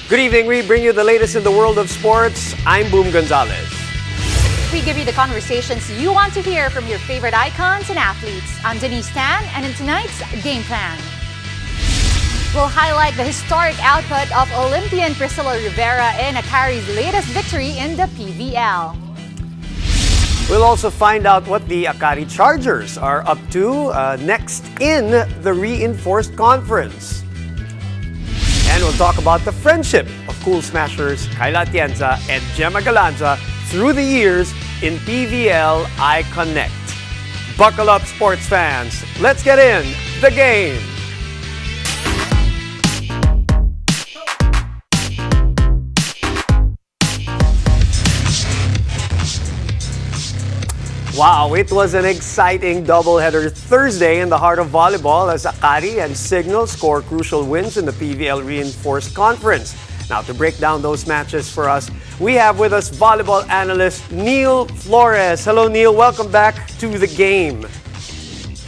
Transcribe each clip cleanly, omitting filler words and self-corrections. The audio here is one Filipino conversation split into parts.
Good evening. We bring you the latest in the world of sports. I'm Boom Gonzalez. We give you the conversations you want to hear from your favorite icons and athletes. I'm Denise Tan, and in tonight's Game Plan, we'll highlight the historic output of Olympian Priscilla Rivera and Akari's latest victory in the PVL. We'll also find out what the Akari Chargers are up to next in the reinforced conference. And we'll talk about the friendship of Cool Smashers Kyla Atienza and Jema Galanza through the years in PVL ICON-NECT. Buckle up, sports fans. Let's get in the game. Wow, it was an exciting doubleheader Thursday in the heart of volleyball as Akari and Signal score crucial wins in the PVL Reinforced Conference. Now, to break down those matches for us, we have with us volleyball analyst Neil Flores. Hello, Neil. Welcome back to the game.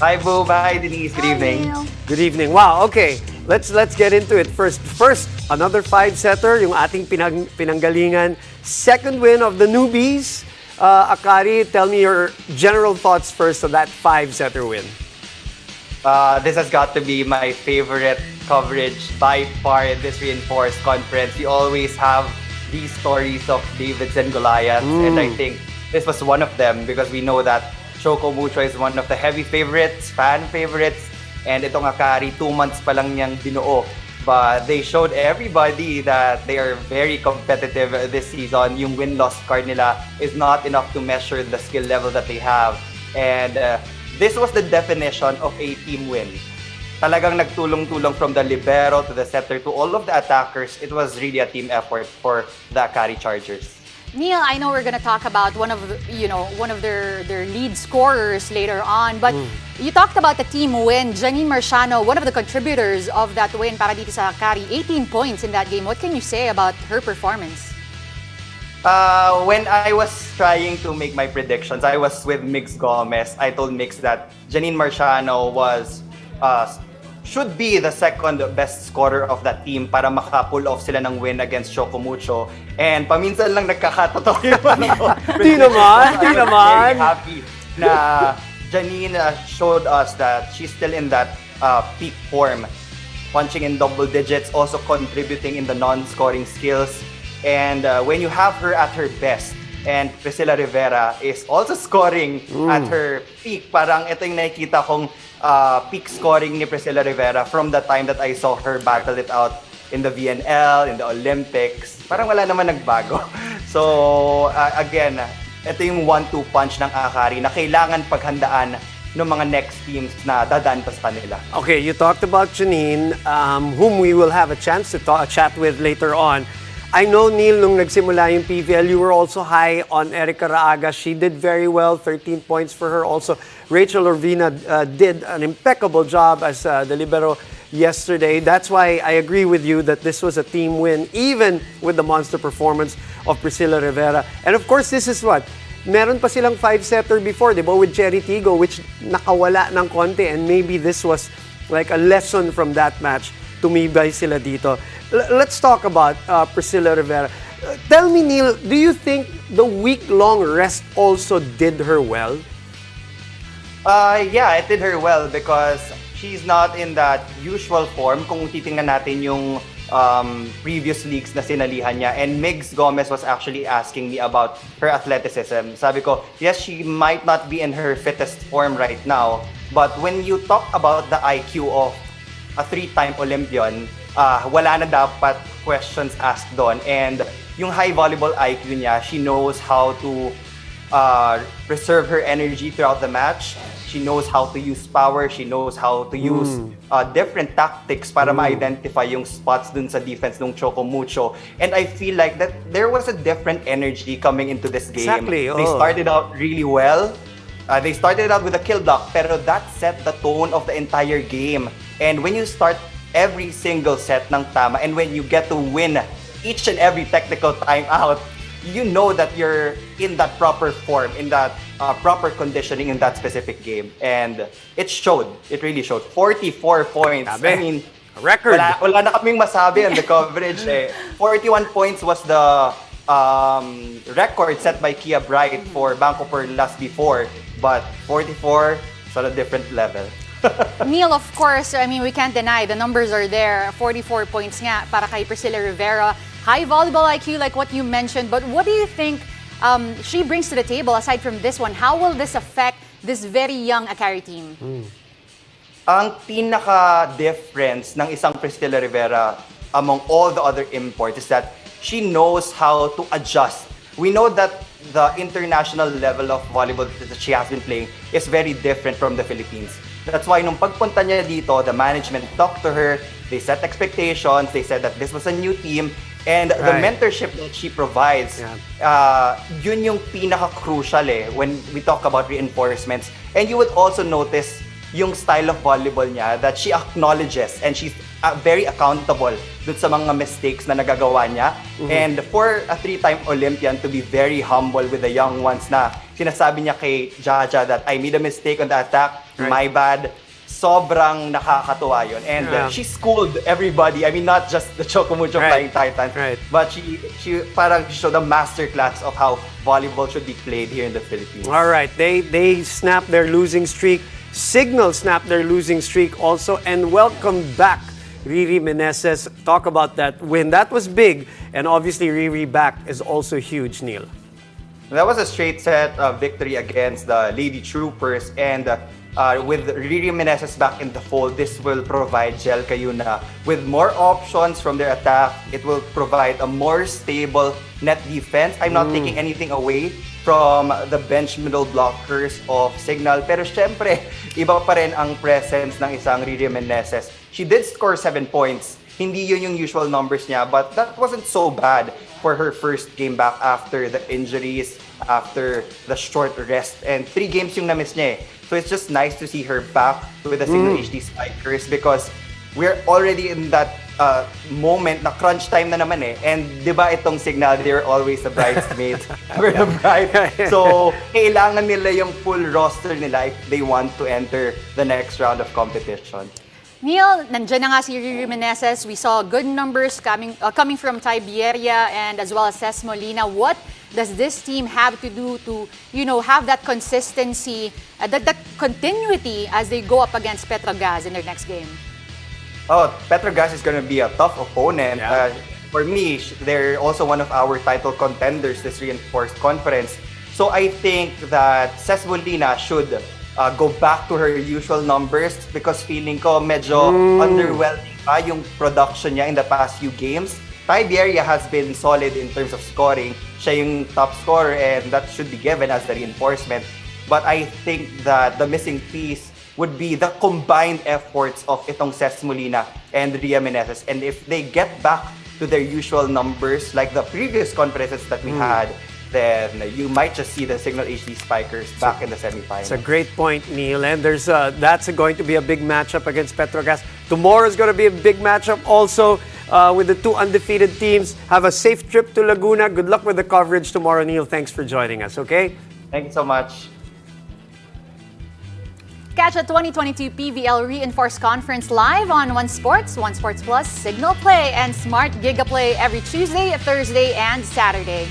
Hi, Boom. Hi, Denise. Good evening. Neil. Good evening. Wow, okay. Let's get into it. First, another five-setter, yung ating pinanggalingan. Second win of the newbies. Akari, tell me your general thoughts first of that five-setter win. This has got to be my favorite coverage by far in this reinforced conference. You always have these stories of Davids and Goliaths, and I think this was one of them because we know that Choco Mucho is one of the heavy favorites, fan favorites, and itong Akari, 2 months pa lang niyang binuo. But they showed everybody that they are very competitive this season. Yung win-loss card nila is not enough to measure the skill level that they have. And this was the definition of a team win. Talagang nagtulong-tulong from the libero to the setter to all of the attackers. It was really a team effort for the Akari Chargers. Neil, I know we're going to talk about one of their lead scorers later on, but you talked about the team win. Janine Marciano, one of the contributors of that win para dito sa Akari, 18 points in that game. What can you say about her performance? When I was trying to make my predictions, I was with Mix Gomez. I told Mix that Janine Marciano should be the second best scorer of that team para maka-pull off sila ng win against Choco Mucho. And paminsan lang nagkakatotoo yung Di naman. Very happy na Janine showed us that she's still in that peak form. Punching in double digits, also contributing in the non-scoring skills. And when you have her at her best, and Priscilla Rivera is also scoring at her peak, parang ito yung nakikita kong peak scoring ni Priscilla Rivera from the time that I saw her battle it out in the VNL, in the Olympics. Parang wala naman nagbago. So, again, ito yung 1-2 punch ng Akari na kailangan paghandaan ng mga next teams na dadaan pa sa kanila. Okay, you talked about Janine, whom we will have a chance to chat with later on. I know, Neil, nung nagsimula yung PVL, you were also high on Erica Raaga. She did very well, 13 points for her. Also, Rachel Orvina did an impeccable job as the libero yesterday. That's why I agree with you that this was a team win, even with the monster performance of Priscilla Rivera. And of course, this is what? Meron pa silang five-setter before, di ba, with Cherry Tigo, which nakawala ng konti. And maybe this was like a lesson from that match. Tumibay sila dito. Let's talk about Priscilla Rivera. Tell me, Neil, do you think the week-long rest also did her well? Yeah, it did her well because she's not in that usual form. Kung titingnan natin yung previous leagues na sinalihan niya. And Migs Gomez was actually asking me about her athleticism. Sabi ko, yes, she might not be in her fittest form right now. But when you talk about the IQ of a 3-time Olympian, wala na dapat questions asked doon. And yung high volleyball IQ niya, she knows how to preserve her energy throughout the match. She knows how to use power. She knows how to use different tactics para ma-identify yung spots dun sa defense ng Choco Mucho. And I feel like that there was a different energy coming into this game. Exactly. They started out really well. They started out with a kill block, pero that set the tone of the entire game. And when you start every single set ng tama, and when you get to win each and every technical timeout, you know that you're in that proper form, in that proper conditioning in that specific game. And it showed. It really showed. 44 points. Grabe. I mean, Record. Wala na kaming masabi on the coverage eh. 41 points was the record set by Kia Bright for Banco Perlas before, but 44 is on a different level. Neil, of course, I mean, we can't deny the numbers are there. 44 points nga para kay Priscilla Rivera. High volleyball IQ like what you mentioned, but what do you think she brings to the table aside from this one? How will this affect this very young Akari team? Ang pinaka-difference ng isang Priscilla Rivera among all the other imports is that she knows how to adjust. We know that the international level of volleyball that she has been playing is very different from the Philippines. That's why nung pagpunta niya dito, the management talked to her, they set expectations, they said that this was a new team, and the mentorship that she provides, yun yung pinaka-crucial when we talk about reinforcements. And you would also notice yung style of volleyball niya that she acknowledges and she's very accountable dun sa mga mistakes na nagagawa niya. And for a 3-time Olympian to be very humble with the young ones na sinasabi niya kay Jaja that I made a mistake on the attack, my bad, sobrang nakakatuwa yun. And she schooled everybody. I mean, not just the Chocomucho Flying Titans, but she parang showed a masterclass of how volleyball should be played here in the Philippines. All right, they snapped their losing streak. Signal snapped their losing streak also, and welcome back Riri Meneses. Talk about that win. That was big, and obviously Riri back is also huge, Neil. That was a straight set victory against the Lady Troopers, and with Riri Meneses back in the fold, this will provide Jel Cayuna with more options from their attack. It will provide a more stable net defense. I'm not taking anything away from the bench middle blockers of Signal. Pero syempre, iba pa rin ang presence ng isang Riri Meneses. She did score 7 points. Hindi yun yung usual numbers niya, but that wasn't so bad for her first game back after the injuries, after the short rest. And 3 games yung na-miss niya eh. So it's just nice to see her back with the Signal HD Spikers because we're already in that moment na crunch time na naman eh. And di ba itong Signal, they're always the bridesmaids. We're the bride. So kailangan nila yung full roster nila if they want to enter the next round of competition. Neil, nandiyan na nga si Riri Meneses. We saw good numbers coming from Tiberia and as well as Ces Molina. What does this team have to do to, have that consistency, that continuity as they go up against Petrogas in their next game? Oh, Petrogas is going to be a tough opponent. For me, they're also one of our title contenders this reinforced conference. So I think that Ces Molina should go back to her usual numbers because feeling ko medyo underwhelming pa yung production niya in the past few games. Tiberia has been solid in terms of scoring. Siya yung top scorer and that should be given as the reinforcement. But I think that the missing piece would be the combined efforts of itong Ces Molina and Ria Meneses. And if they get back to their usual numbers like the previous conferences that we had, then you might just see the Signal HD Spikers back in the semifinals. It's a great point, Neil. And that's going to be a big matchup against Petrogas. Tomorrow is going to be a big matchup also with the 2 undefeated teams. Have a safe trip to Laguna. Good luck with the coverage tomorrow, Neil. Thanks for joining us, okay? Thank you so much. Catch the 2022 PVL Reinforced Conference live on One Sports Plus, Signal Play, and Smart Giga Play every Tuesday, Thursday, and Saturday.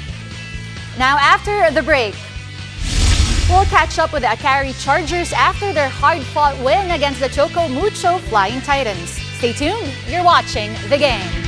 Now, after the break, we'll catch up with the Akari Chargers after their hard-fought win against the Chocomucho Flying Titans. Stay tuned. You're watching The Game.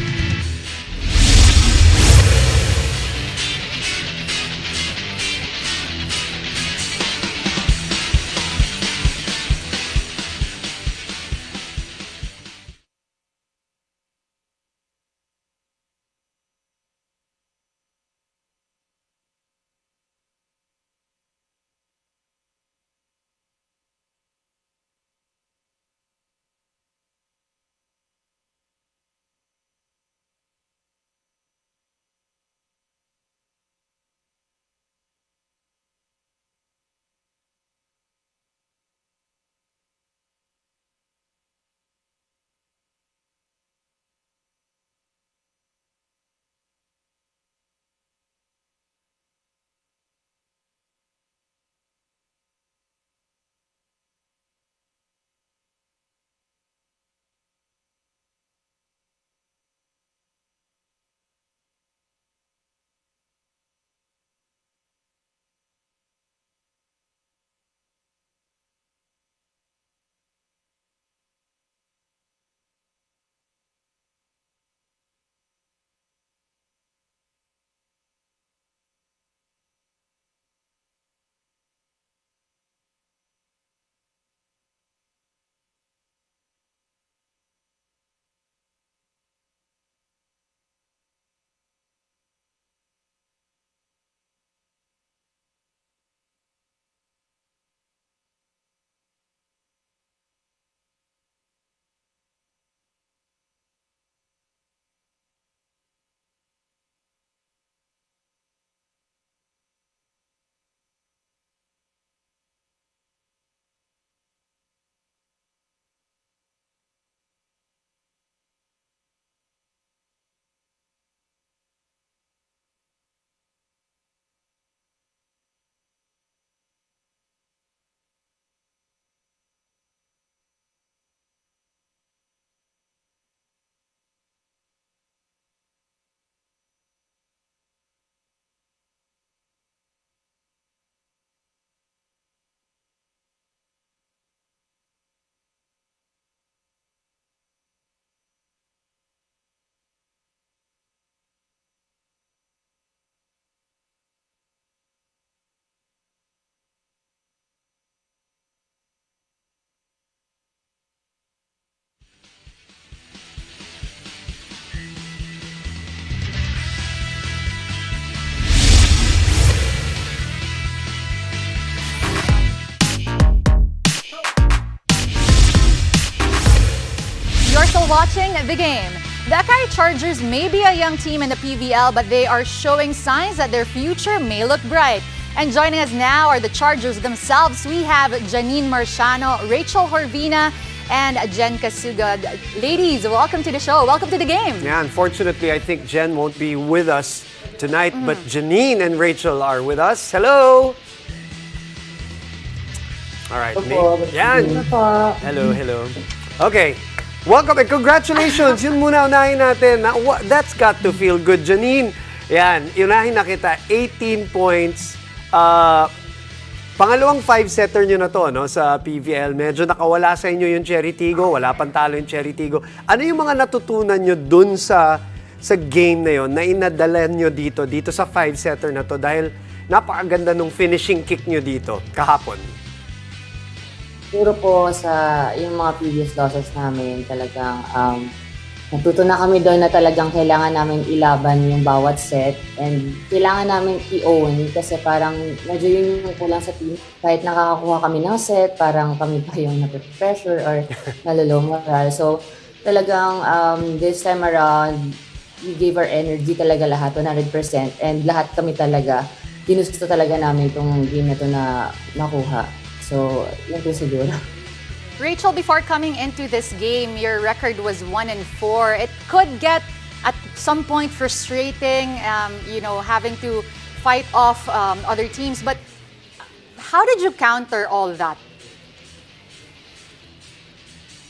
watching the game. The Akari Chargers may be a young team in the PVL, but they are showing signs that their future may look bright. And joining us now are the Chargers themselves. We have Janine Marciano, Rachel Horvina, and Jen Kasugod. Ladies, welcome to the show. Welcome to the game. Yeah, unfortunately, I think Jen won't be with us tonight, but Janine and Rachel are with us. Hello! All right. Yan. Hello, hello. Okay. Welcome and congratulations. Yun muna unahin natin. That's got to feel good, Janine. Yan. Unahin na kita. 18 points. Pangalawang 5-setter nyo na to, no, sa PVL. Medyo nakawala sa inyo yung Cherry Tigo. Wala pang talo yung Cherry Tigo. Ano yung mga natutunan nyo dun sa game na yon na inadala nyo dito sa 5-setter na to? Dahil napakaganda nung finishing kick nyo dito kahapon. Siguro po sa yung mga previous losses namin, talagang natuto na kami doon na talagang kailangan namin ilaban yung bawat set and kailangan namin i-own kasi parang medyo yun yung kulang sa team. Kahit nakakakuha kami ng set, parang kami pa yung nape-pressure or nalolow moral. So talagang this time around, we gave our energy talaga lahat, 100%. And lahat kami talaga, ginusto talaga namin itong game na to na nakuha. So, yun po siguro. Rachel, before coming into this game, your record was 1-4. It could get at some point frustrating, having to fight off other teams. But how did you counter all that?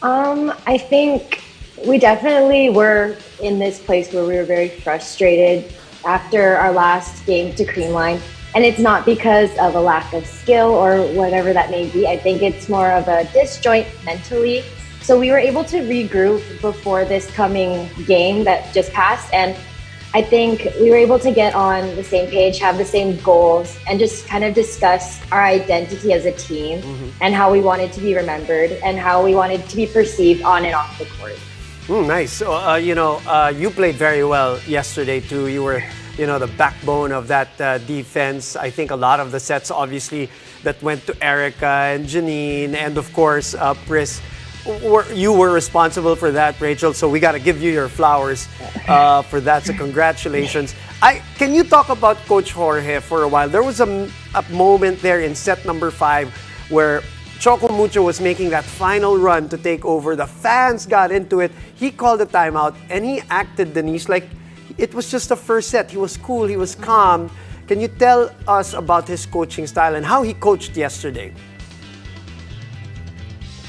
I think we definitely were in this place where we were very frustrated after our last game to Creamline. And it's not because of a lack of skill or whatever that may be. I think it's more of a disjoint mentally. So we were able to regroup before this coming game that just passed. And I think we were able to get on the same page, have the same goals, and just kind of discuss our identity as a team and how we wanted to be remembered and how we wanted to be perceived on and off the court. Nice. So, you played very well yesterday too. You were the backbone of that defense. I think a lot of the sets, obviously, that went to Erica and Janine, and of course, Pris, you were responsible for that, Rachel. So we got to give you your flowers for that. So congratulations. Can you talk about Coach Jorge for a while? There was a moment there in set number 5 where Choco Mucho was making that final run to take over. The fans got into it. He called a timeout, and he acted, Denise, like it was just the first set. He was cool, he was calm. Can you tell us about his coaching style and how he coached yesterday?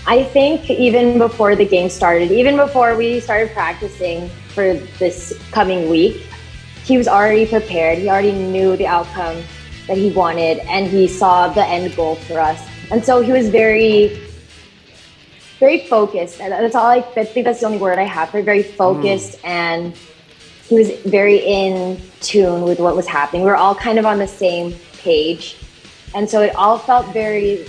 I think even before the game started, even before we started practicing for this coming week, he was already prepared. He already knew the outcome that he wanted, and he saw the end goal for us. And so he was very, very focused. And that's all I think that's the only word I have for very focused and he was very in tune with what was happening. We were all kind of on the same page. And so it all felt very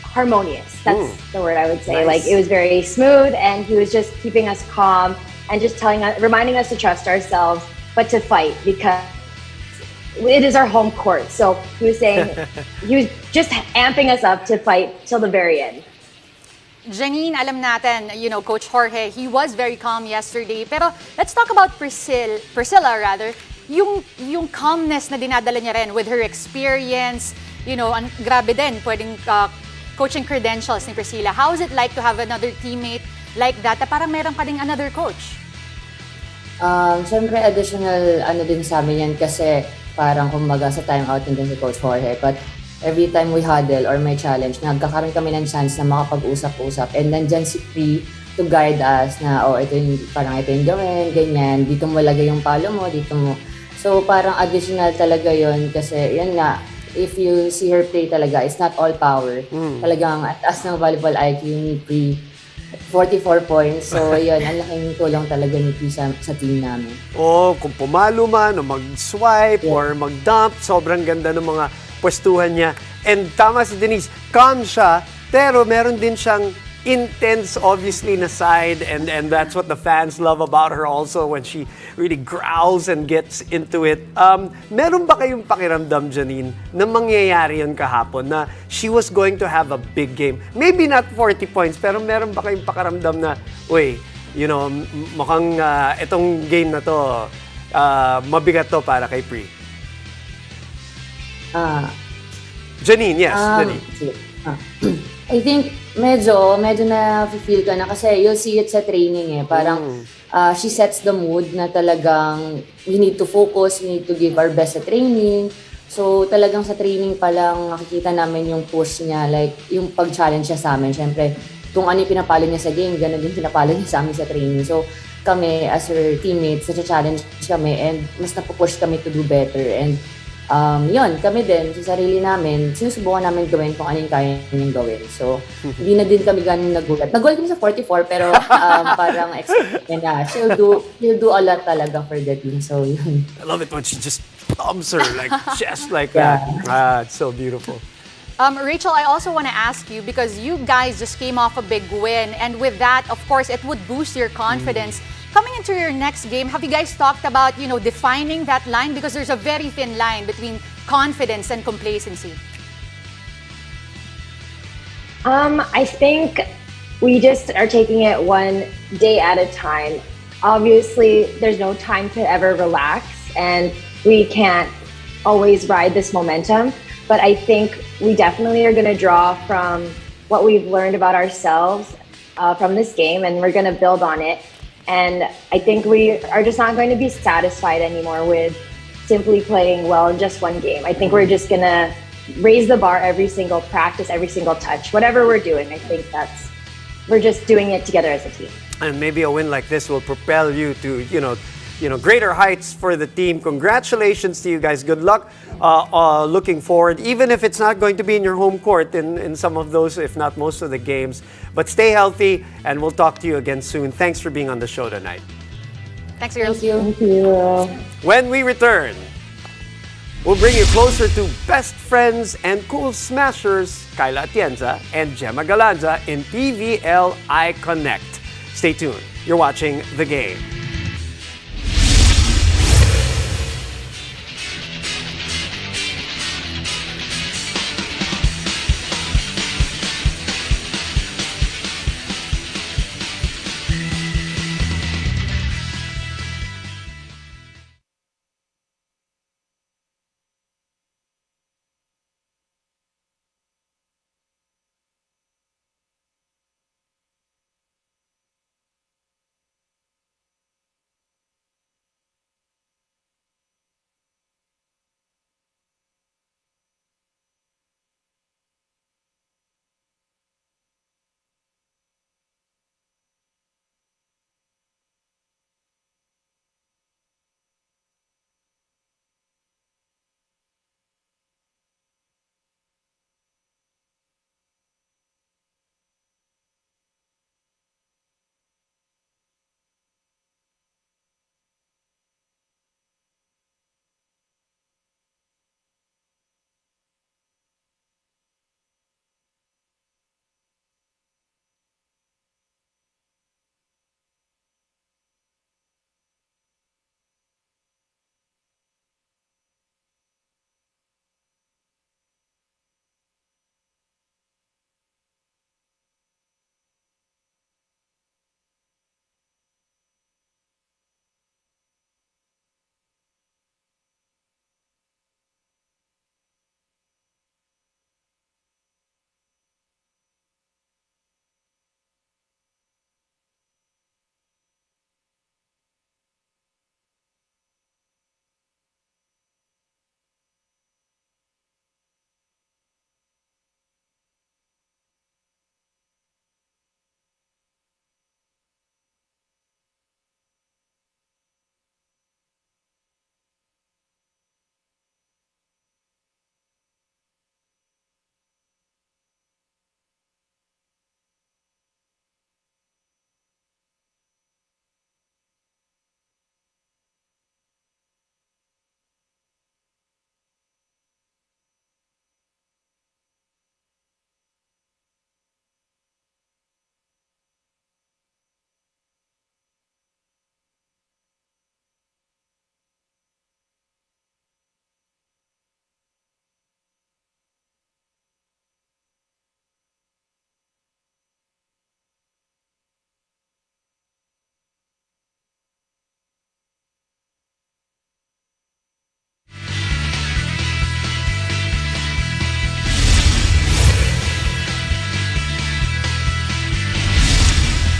harmonious. That's the word I would say. Nice. Like it was very smooth and he was just keeping us calm and just reminding us to trust ourselves, but to fight because it is our home court. So he was saying, he was just amping us up to fight till the very end. Janine, alam natin, Coach Jorge, he was very calm yesterday. Pero let's talk about Priscilla, yung calmness na dinadala niya rin with her experience. Ang grabe din, pwedeng coaching credentials ni Priscilla. How is it like to have another teammate like that na parang meron pa ding another coach? Siyempre, additional din sa amin yan kasi parang kumbaga sa timeout din si Coach Jorge. But every time we huddle or may challenge, nagkakaroon kami ng chance na makapag-usap-usap. And nandyan si Pri to guide us na, ito yung gawin, ganyan. Dito mo lagay yung palo mo, dito mo. So parang additional talaga yon kasi yan nga, if you see her play talaga, it's not all power. Talagang at taas ng volleyball IQ ni Pri. 44 points. So yun, ang laking tulong talaga ni Pri sa team namin. Kung pumalo man, o mag-swipe, or mag-dump, sobrang ganda ng mga pwestuhan niya. And tama si Denise, calm siya, pero meron din siyang intense, obviously, na side, and that's what the fans love about her also when she really growls and gets into it. Meron ba kayong pakiramdam, Janine, na mangyayari yun kahapon, na she was going to have a big game? Maybe not 40 points, pero meron ba kayong pakiramdam na, uy, you know, mukhang itong game na to, mabigat to para kay Pri? Janine, yes, Janine. I think medyo na-feel ka na kasi you'll see it sa training eh. Parang she sets the mood na talagang we need to focus, we need to give our best sa training. So talagang sa training pa lang nakikita namin yung push niya, like yung pag-challenge niya sa amin. Siyempre, kung ano yung pinapalo niya sa game, ganun din pinapalo niya sa amin sa training. So kami as her teammates, challenge kami and mas napupush kami to do better. And yun, kami din, sa sarili namin, sinusubukan namin gawin kung ano yung kaya niyang gawin. So, hindi na din kami ganun nagulat. Nagulat kami sa 44, pero parang expect na she'll do a lot talaga for the team. So, yun. I love it when she just thumps her like chest like that. It's so beautiful. Rachel, I also want to ask you, because you guys just came off a big win, and with that, of course, it would boost your confidence. Coming into your next game, have you guys talked about, defining that line? Because there's a very thin line between confidence and complacency. I think we just are taking it one day at a time. Obviously, there's no time to ever relax, and we can't always ride this momentum. But I think we definitely are going to draw from what we've learned about ourselves from this game, and we're going to build on it. And I think we are just not going to be satisfied anymore with simply playing well in just one game. I think we're just going to raise the bar every single practice, every single touch, whatever we're doing. I think we're just doing it together as a team. And maybe a win like this will propel you to, greater heights for the team. Congratulations to you guys. Good luck looking forward, even if it's not going to be in your home court in some of those, if not most of the games. But stay healthy, and we'll talk to you again soon. Thanks for being on the show tonight. Thanks, girls. Thank you. When we return, we'll bring you closer to best friends and cool smashers, Kyla Atienza and Jema Galanza in PVL ICON-NECT. Stay tuned. You're watching The Game.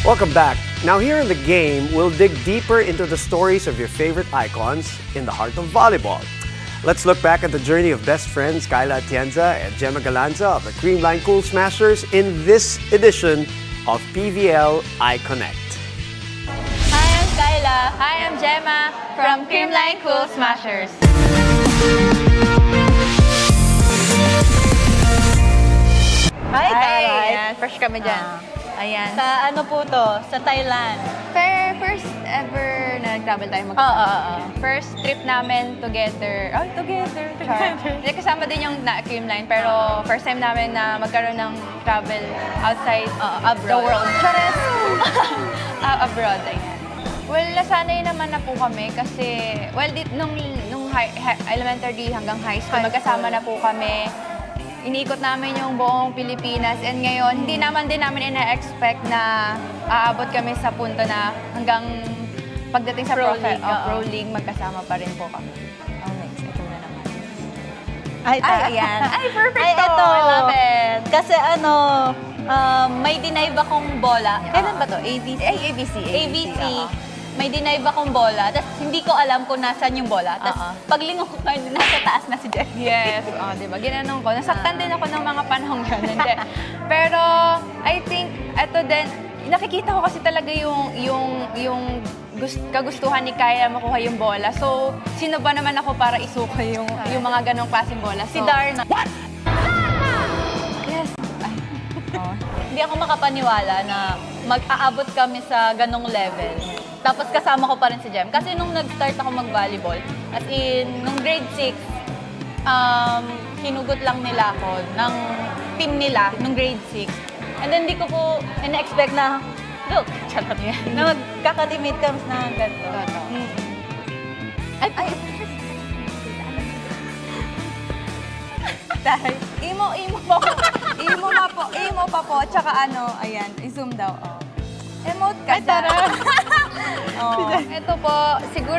Welcome back. Now here in the game, we'll dig deeper into the stories of your favorite icons in the heart of volleyball. Let's look back at the journey of best friends Kyla Atienza and Jema Galanza of the Creamline Cool Smashers in this edition of PVL ICON-NECT. Hi, I'm Kyla. Hi, I'm Jema from Creamline Cool Smashers. Hi, Ayan, fresh kami dyan. Ayan. Sa ano po to? Sa Thailand. First ever na nag-travel tayo First trip namin together. Oh, together. Hindi, kasama din yung Creamline, pero first time namin na magkaroon ng travel outside the world. Chares! Abroad, ayan. Well, nasanay naman na po kami kasi, nung elementary hanggang high school, magkasama na po kami. Iniikot namin yung buong Pilipinas, and ngayon, hindi naman din namin ina-expect na aabot kami sa punto na hanggang pagdating sa Pro League, magkasama pa rin po kami. Oh, next. Ito na naman. Ayan. Ay, perfect Ay, to! ito. I love it! Kasi may denive akong bola. Kailan ba to? ABC? ABC. May denive akong bola, tapos hindi ko alam kung nasaan yung bola. Tapos paglingon ko kayo, nasa taas na si Jeff. Yes, diba? Ginanong ko. Nasaktan din ako ng mga panahong yun. Hindi. Pero, I think, eto din, nakikita ko kasi talaga yung kagustuhan ni Kyla makuha yung bola. So, sino ba naman ako para isuko yung mga ganong klaseng bola? Si Darna. What? Yes. Hindi ako makapaniwala na mag-aabot kami sa ganong level. Tapos kasama ko pa rin si Jem. Kasi nung nag-start ako mag-volleyball, as in, nung grade 6, hinugot lang nila ako ng team nila nung grade 6. And then di ko po ina-expect na, look, na magkakatimate kami na ganito. Ay, Dahil, imo pa po, tsaka ayan, i-zoom daw. Emote ka dyan. Ito po, siguro,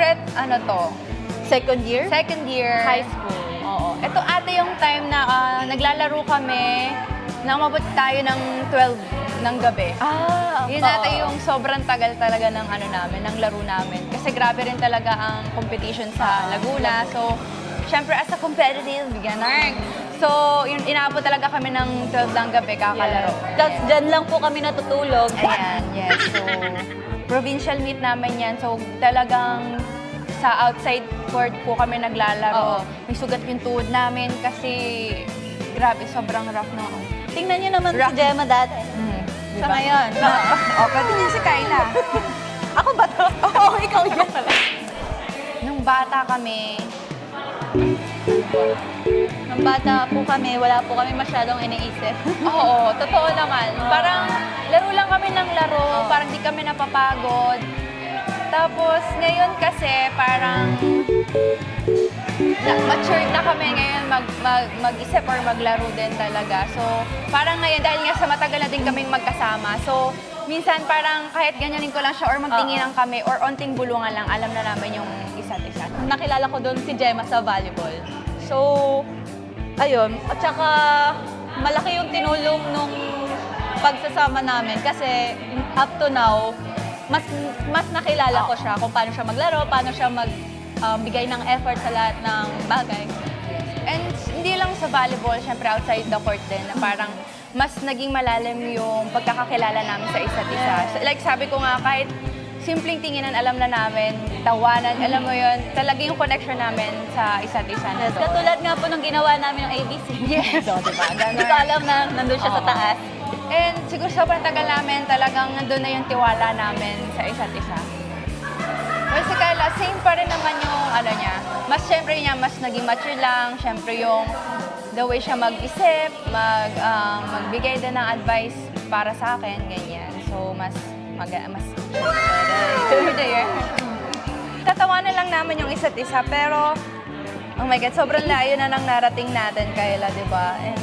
second year? second year. High school. Oo. Ito ate yung time na naglalaro kami, na umabot tayo ng 12 ng gabi. Yun ate yung sobrang tagal talaga ng ng laro namin. Kasi grabe rin talaga ang competition sa Laguna. So, syempre as a competitive beginner, so yun, inaabot talaga kami ng 12 ng gabi kakalaro. Yes. Tapos dyan lang po kami natutulog. Ayan, yes. So, provincial meet namin yan. So, talagang sa outside court po kami naglalaro. May sugat yung tuhod namin kasi grabe, sobrang rough na. Tingnan niyo naman si Jema dati. Sa ngayon. Pwede niya si Kyla. Ako ba to? Oo, ikaw yan pala. Nung bata kami, Nung bata po kami, wala po kami masyadong iniisip. oo, totoo naman. Parang laro lang kami ng laro, parang di kami napapagod. Tapos ngayon kasi parang matured na kami ngayon mag-isip or maglaro din talaga. So parang ngayon, dahil nga sa matagal na din kaming magkasama, so minsan parang kahit ganyanin ko lang siya or magtinginan kami or onting bulungan lang, alam na namin yung isa't isa. Nakilala ko doon si Jema sa volleyball. So, ayun. At saka, malaki yung tinulong nung pagsasama namin kasi up to now, mas nakilala ko siya kung paano siya maglaro, paano siya magbigay ng effort sa lahat ng bagay. And hindi lang sa volleyball, syempre outside the court din, na parang mas naging malalim yung pagkakakilala namin sa isa't isa. Like sabi ko nga, kahit simpleng tinginan, alam na namin, tawanan, alam mo yun, talaga yung connection namin sa isa't isa na Yes, to. katulad nga po nung ginawa namin yung ABC. Yes, so, diba? Hindi ko alam na nandun siya sa taas. And siguro sobrang tagal namin, talagang nandun na yung tiwala namin sa isa't isa. Well, si Kyla, same pa rin naman yung niya. Mas syempre niya, mas naging mature lang. Syempre yung the way siya mag-isip, magbigay din ng advice para sa akin, ganyan. So, mas tatawanan lang namin yung isa't isa, pero oh my God, sobrang layo na nang narating natin, Kyla, di ba? And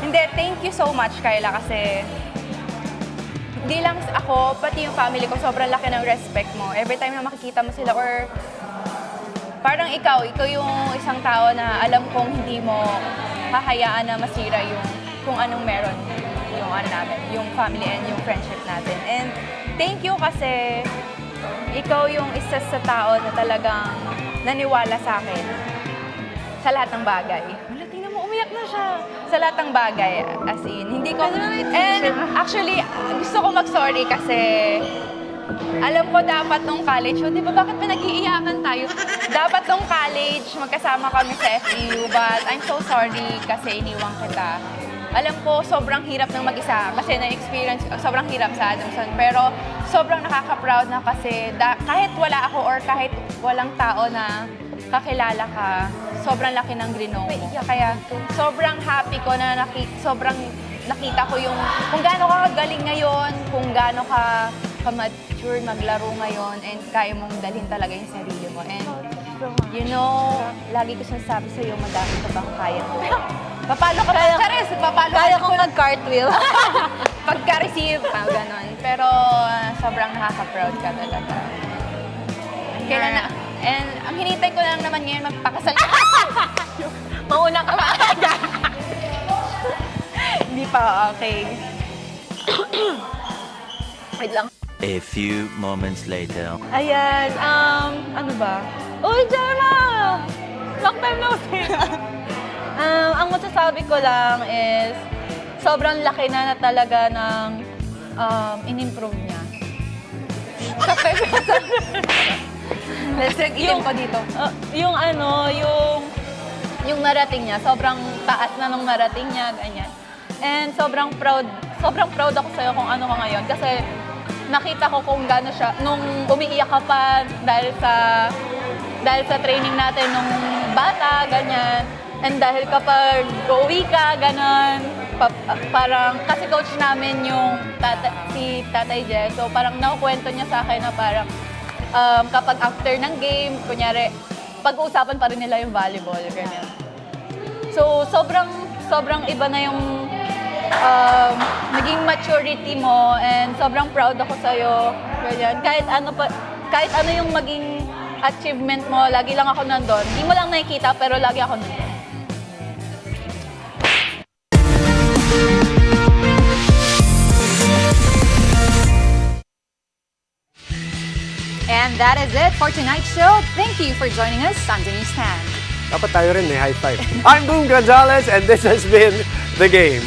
hindi, thank you so much, Kyla, kasi hindi lang ako, pati yung family ko, sobrang laki ng respect mo. Every time na makikita mo sila or parang ikaw yung isang tao na alam kong hindi mo hahayaan na masira yung kung anong meron yung ano namin, yung family and yung friendship natin. And thank you kasi ikaw yung isa sa tao na talagang naniwala sa akin sa lahat ng bagay. Wala, tingnan mo, umiyak na siya. Sa lahat ng bagay, as in, hindi ko... And actually, gusto ko mag-sorry kasi alam ko dapat nung college, di ba bakit pa nag-iiyakan tayo? Dapat nung college, magkasama kami sa FEU, but I'm so sorry kasi iniwan kita. Alam ko, sobrang hirap ng mag-isa kasi na-experience, sobrang hirap sa Adamson. Pero sobrang nakaka-proud na kasi kahit wala ako or kahit walang tao na kakilala ka, sobrang laki ng grinong mo. Kaya sobrang happy ko na sobrang nakita ko yung kung gaano ka kagaling ngayon, kung gaano ka mature maglaro ngayon, and kaya mong dalhin talaga yung sarili mo. And you know, lagi ko sinasabi sa'yo, madami ka bang kaya mo. Papalo ka ba? Charis, papalo Kaya ka. kong mag-cartwheel. Pagka-receive, ganon. Pero sobrang nakaka-proud ka talaga. Kailan na, and ang hinintay ko lang naman ngayon, magpakasal ka. Mauna ka pa. Hindi pa, okay. Wait lang. A few moments later. Ayan, ano ba? Uy, Jema! Long time no see. Ang masasabi ko lang is, sobrang laki na talaga ng in-improve niya. Let's itim ko dito. Yung narating niya, sobrang taas na nung narating niya, ganyan. And sobrang proud ako sa'yo kung ano ka ngayon. Kasi nakita ko kung gaano siya, nung umiiyak ka pa dahil sa training natin nung bata, ganyan. And dahil kapag uuwi ka, ganon, parang, kasi coach namin yung si Tatay Jess, so parang nakukwento niya sa akin na parang kapag after ng game, kunyari, pag-uusapan pa rin nila yung volleyball, ganyan. So, sobrang iba na yung naging maturity mo, and sobrang proud ako sa'yo, ganyan. Kahit ano yung maging achievement mo, lagi lang ako nandun. Hindi mo lang nakikita, pero lagi ako nandun. And that is it for tonight's show. Thank you for joining us on Denise Tan. Dapat tayo rin may high five. I'm Boom Gonzalez and this has been The Game.